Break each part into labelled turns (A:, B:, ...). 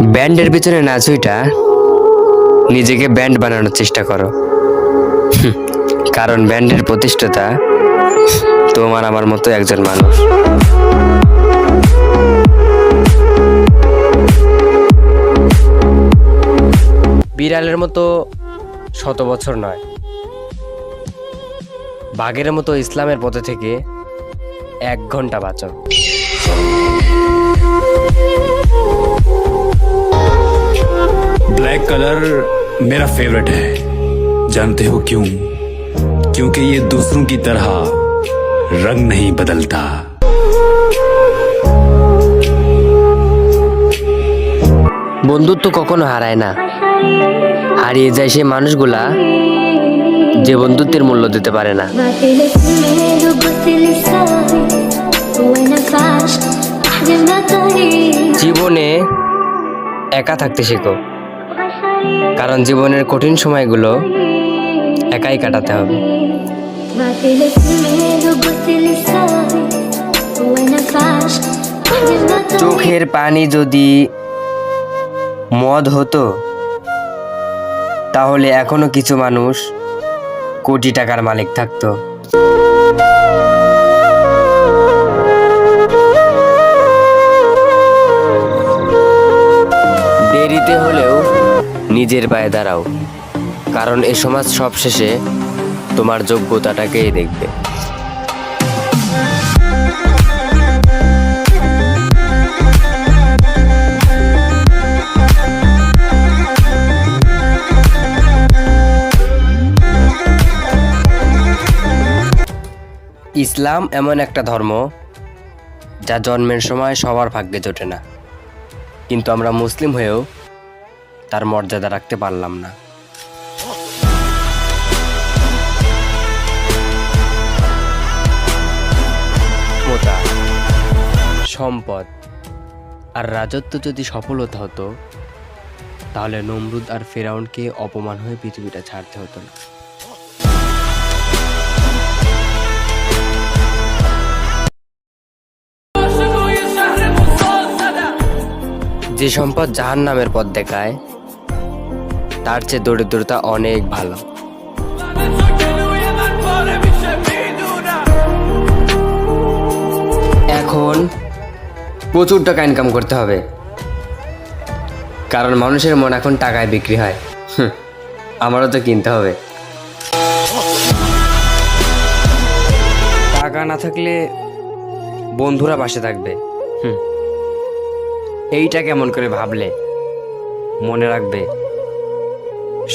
A: ব্যান্ডের পিছনে না ছুইটা নিজেকে ব্যান্ড বানানোর চেষ্টা করো। কারণ ব্যান্ডের প্রতিষ্ঠাতা তোমার আমার মতো একজন মানুষ। বিড়ালের মতো শত বছর নয়, বাঘের মতো ইসলামের পথে থেকে 1 ঘন্টা বাঁচো।
B: ब्लैक कलर मेरा फेवरेट है। जानते हो क्यों? क्योंकि ये दूसरों की तरह रंग नहीं बदलता।
A: বন্ধুত্ব কখনো হারায় না, হারিয়ে যায় সেই মানুষগুলা যে বন্ধুত্বের মূল্য দিতে পারে না। জীবনে একা থাকতে শেখো, কারণ জীবনের কঠিন সময়গুলো একাই কাটাতে হবে। চোখের পানি যদি মদ হতো, তাহলে এখনো কিছু মানুষ কোটি টাকার মালিক থাকতো। দেরিতে হলেও নিজের পায়ে দাঁড়াও, কারণ এ সমাজ সবশেষে তোমার যোগ্যতাটাকেই দেখবে। ইসলাম এমন একটা ধর্ম যা জন্মের সময় সবার ভাগ্যে জোটে না, কিন্তু আমরা মুসলিম হয়েও তার মর্যাদা রাখতে পারলাম না। ক্ষমতা, সম্পদ আর রাজত্ব যদি সফলতা হতো, তাহলে নমরুদ আর ফেরাউনকে অপমান হয়ে পৃথিবীটা ছাড়তে হতো না। যে সম্পদ জাহান্নামের পথ দেখায়, তার চেয়ে দরিদ্রতা অনেক ভালো। এখন প্রচুর টাকা ইনকাম করতে হবে, কারণ মানুষের মন এখন টাকায় বিক্রি হয়। আমারও তো কিনতে হবে। টাকা না থাকলে বন্ধুরা পাশে থাকবে। এইটা কেমন করে ভাবলে? মনে রাখবে,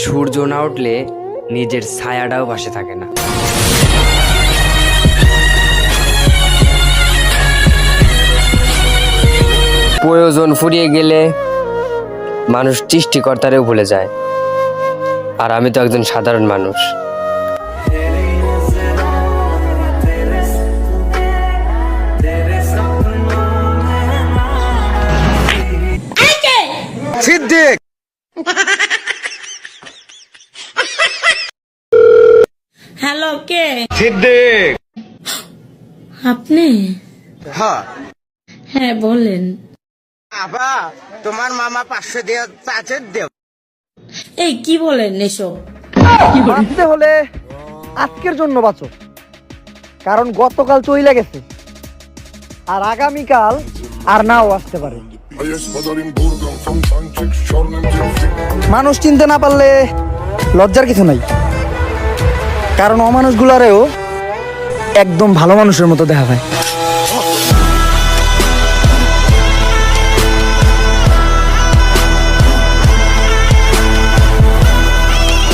A: সূর্য না উঠলে নিজের ছায়াটাও পাশে থাকে না। প্রয়োজন ফুরিয়ে গেলে মানুষ সৃষ্টিকর্তারেও ভুলে যায়, আর আমি তো একজন সাধারণ মানুষ।
C: সিদ্দিক,
D: হ্যালো, কে?
C: সিদ্দিক।
D: আপনি?
C: হ্যাঁ
D: হ্যাঁ, বলেন।
C: আবা, তোমার মামা 500 দিয়ে চাচের দেব।
D: এই কি বলেন এসব?
E: বাঁচতে হলে আজকের জন্য বাঁচো, কারণ গতকাল চইলা গেছে, আর আগামীকাল আর নাও আসতে পারে। মানুষ চিনতে না পারলে লজ্জার কিছু নাই, কারণ অমানুষগুলারেও একদম ভালো মানুষের মতো দেখা যায়।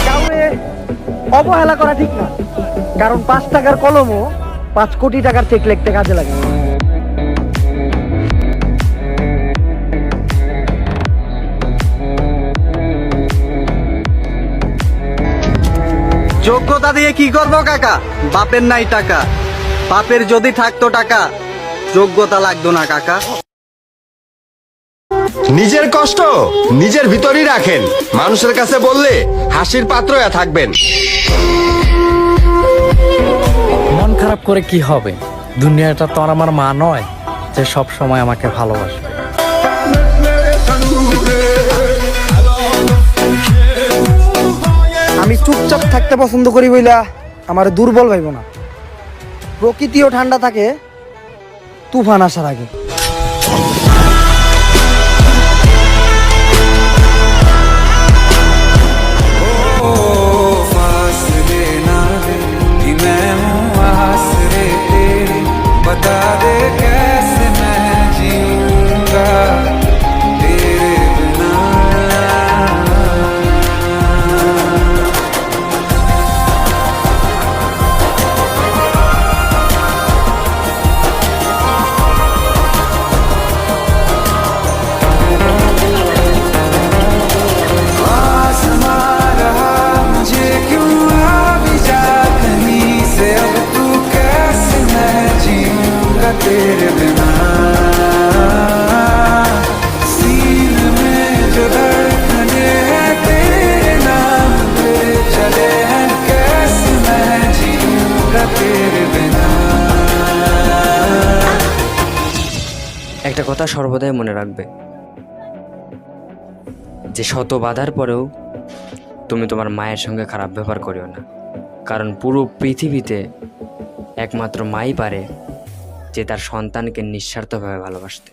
E: কাউরে অবহেলা করা ঠিক না, কারণ 5 টাকার কলমও 5 কোটি টাকার চেক লিখতে কাজে লাগে। যোগ্যতা দিয়ে কি করবো কাকা? বাপের নাই টাকা, বাপের যদি থাকতো টাকা যোগ্যতা লাগতো না কাকা।
F: নিজের কষ্ট নিজের ভিতরই রাখেন, মানুষের কাছে বললে হাসির পাত্র থাকবেন।
G: মন খারাপ করে কি হবে? দুনিয়াটা তো আর আমার মা নয় যে সব সময় আমাকে ভালোবাসবে।
E: থাকতে পছন্দ করি বইলা আমার দুর্বল ভাইব না। প্রকৃতিও ঠান্ডা থাকে তুফান আসার আগে।
A: একটা কথা সর্বদাই মনে রাখবে, যে শত বাধার পরেও তুমি তোমার মায়ের সঙ্গে খারাপ ব্যবহার করিও না, কারণ পুরো পৃথিবীতে একমাত্র মাই পারে যে তার সন্তানকে নিঃস্বার্থভাবে ভালোবাসতে।